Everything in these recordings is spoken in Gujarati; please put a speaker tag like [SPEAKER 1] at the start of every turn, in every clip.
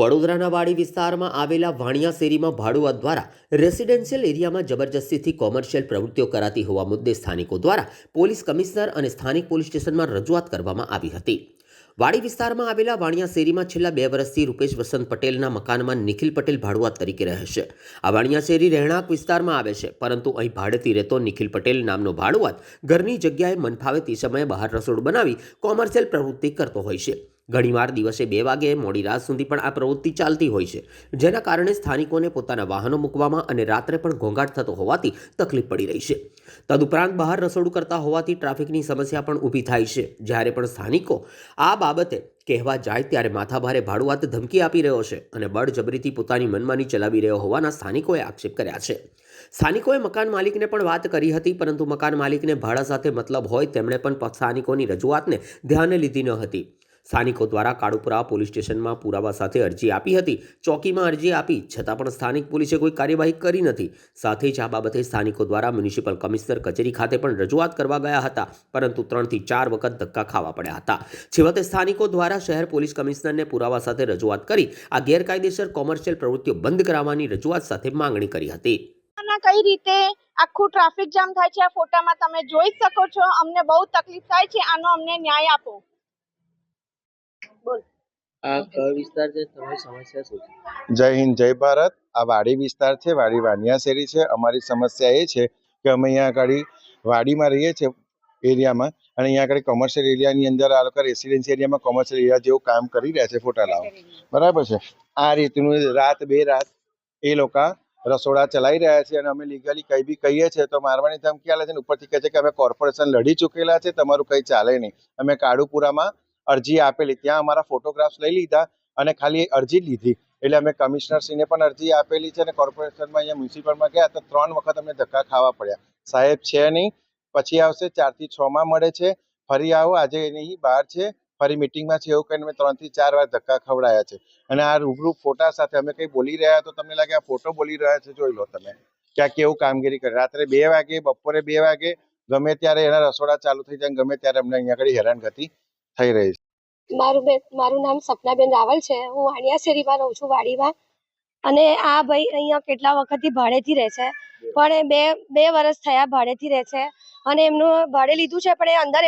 [SPEAKER 1] વડોદરાના વાડી વિસ્તારમાં આવેલા વાણિયા શેરીમાં ભાડુઆત દ્વારા રેસિડેન્શિયલ એરિયામાં જબરજસ્તીથી કોમર્શિયલ પ્રવૃત્તિઓ કરાતી હોવા મુદ્દે સ્થાનિકો દ્વારા પોલીસ કમિશનર અને સ્થાનિક પોલીસ સ્ટેશનમાં રજૂઆત કરવામાં આવી હતી। વાડી વિસ્તારમાં આવેલા વાણિયા શેરીમાં છેલ્લા 2 વર્ષથી રૂપેશ વસંત પટેલના મકાનમાં નિખિલ પટેલ ભાડુઆત તરીકે રહે છે। આ વાણિયા શેરી રહેણાંક વિસ્તારમાં આવે છે, પરંતુ અહીં ભાડેથી રહેતો નિખિલ પટેલ નામનો ભાડુઆત ઘરની જગ્યાએ મનફાવે તે સમયે બહાર રસોડું બનાવી કોમર્શિયલ પ્રવૃત્તિ કરતો હોય છે। ઘણીવાર દિવસે 2 વાગે મોડી રાત સુધી પણ આ પ્રવૃત્તિ ચાલતી હોય છે, જેના કારણે સ્થાનિકોને પોતાના વાહનો મૂકવામાં અને રાત્રે પણ ઘોંઘાટ થતો હોવાથી તકલીફ પડી રહી છે। તદુપરાંત બહાર રસોડું કરતા હોવાથી ટ્રાફિકની સમસ્યા પણ ઊભી થાય છે। જ્યારે પણ સ્થાનિકો આ બાબતે કહેવા જાય ત્યારે માથાભારે ભાડુઆત ધમકી આપી રહ્યો છે અને બળજબરીથી પોતાની મનમાની ચલાવી રહ્યો હોવાના સ્થાનિકોએ આક્ષેપ કર્યા છે। સ્થાનિકોએ મકાન માલિકને પણ વાત કરી હતી, પરંતુ મકાન માલિકને ભાડા સાથે મતલબ હોય તેમણે પણ સ્થાનિકોની રજૂઆતને ધ્યાને લીધી ન હતી। સ્થાનિકો દ્વારા કાળુપુરા પોલીસ સ્ટેશનમાં પુરાવા સાથે અરજી આપી હતી। ચોકીમાં અરજી આપી છતાં પણ સ્થાનિક પોલીસે કોઈ કાર્યવાહી કરી નથી। સાથે જ આ બાબતે સ્થાનિકો દ્વારા મ્યુનિસિપલ કમિશનર કચેરી ખાતે પણ રજૂઆત કરવા ગયા હતા, પરંતુ 3 થી 4 વખત ધક્કા ખાવા પડ્યા હતા। છેવટે સ્થાનિકો દ્વારા શહેર પોલીસ કમિશનરને પુરાવા સાથે રજૂઆત કરી આ ગેરકાયદેસર કોમર્શિયલ પ્રવૃત્તિઓ બંધ કરાવવાની રજૂઆત સાથે માંગણી કરી હતી।
[SPEAKER 2] કઈ રીતે આખું ટ્રાફિક જામ થાય છે આ ફોટામાં તમે જોઈ શકો છો। અમને બહુ તકલીફ થાય છે, આનો અમને ન્યાય આપો।
[SPEAKER 3] આ કયો વિસ્તાર છે? તમારી સમસ્યા શું છે?
[SPEAKER 4] જય હિન્દ, જય ભારત। આ વાડી વિસ્તાર છે, વાડી વાણિયા શેરી છે। અમારી સમસ્યા એ છે કે અમે અહીંયા આગળ વાડીમાં રહીએ છીએ એરિયામાં, અને અહીંયા આગળ કોમર્શિયલ એરિયાની અંદર આ લોકો રેસિડેન્સી એરિયામાં કોમર્શિયલ એરિયા જેવું કામ કરી રહ્યા છે, ફોટા લાવો બરાબર છે। આ રીતનું રાત બે રાત એ લોકો રસોડા ચલાવી રહ્યા છે, અને અમે લીગલી કંઈ બી કહીએ છીએ તો મારવાની ધમકી આલે છે ને ઉપરથી કહે છે કે અમે કોર્પોરેશન લડી ચૂકેલા છે, તમારું કંઈ ચાલે નહીં। અમે કાળુપુરામાં અરજી આપેલી, ત્યાં અમારા ફોટોગ્રાફ્સ લઈ લીધા અને ખાલી અરજી લીધી, એટલે અમે કમિશનરશ્રીને પણ અરજી આપેલી છે અને કોર્પોરેશનમાં અહીંયા મ્યુનિસિપલમાં ગયા તો 3 વખત અમને ધક્કા ખાવા પડ્યા। સાહેબ છે નહીં, પછી આવશે 4 થી 6 માં મળે છે, ફરી આવો આજે એની બહાર છે, ફરી મિટિંગમાં છે, એવું કહીને અમે 3 થી 4 વાર ધક્કા ખવડાયા છે। અને આ રૂબરૂ ફોટા સાથે અમે કંઈ બોલી રહ્યા તો તમને લાગે આ ફોટો બોલી રહ્યા છે, જોઈ લો તમે કે આ કેવું કામગીરી કરે। રાત્રે 2 વાગે, બપોરે 2 વાગે ગમે ત્યારે એના રસોડા ચાલુ થઈ જાય, ગમે ત્યારે અમને અહીંયા આગળ હેરાનગતિ થઈ રહી છે।
[SPEAKER 5] મારું નામ સપનાબેન રાવલ છે। હું વાણિયા શેરીમાં રહું છું, વાડીમાં। અને આ ભાઈ અહીંયા કેટલા વખતથી ભાડેથી રહે છે, પણ બે વર્ષ થયા ભાડેથી રહે છે, અને એમનું ભાડે લીધું છે, પણ એ અંદર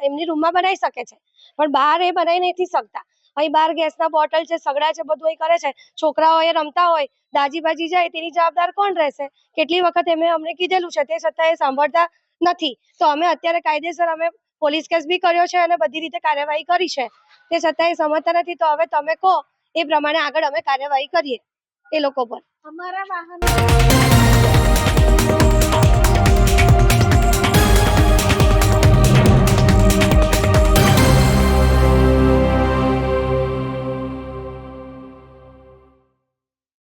[SPEAKER 5] એમની રૂમમાં બનાવી શકે છે, પણ બહાર એ બનાવી નથી શકતા। અહીં બહાર ગેસના બોટલ છે, સગડા છે, બધું અહીં કરે છે। છોકરાઓ એ રમતા હોય, દાજી બાજી જાય, તેની જવાબદાર કોણ રહેશે? કેટલી વખત અમને કીધેલું છે, તે છતાં એ સાંભળતા નથી। તો અમે અત્યારે કાયદેસર અમે પોલીસ કેસ બી કર્યો છે અને બધી રીતે કાર્યવાહી કરી છે, તે છતાં એ સમજતા નથી। તો હવે તમે કહો એ પ્રમાણે આગળ અમે કાર્યવાહી કરીએ એ લોકો પર।
[SPEAKER 2] અમારા વાહનો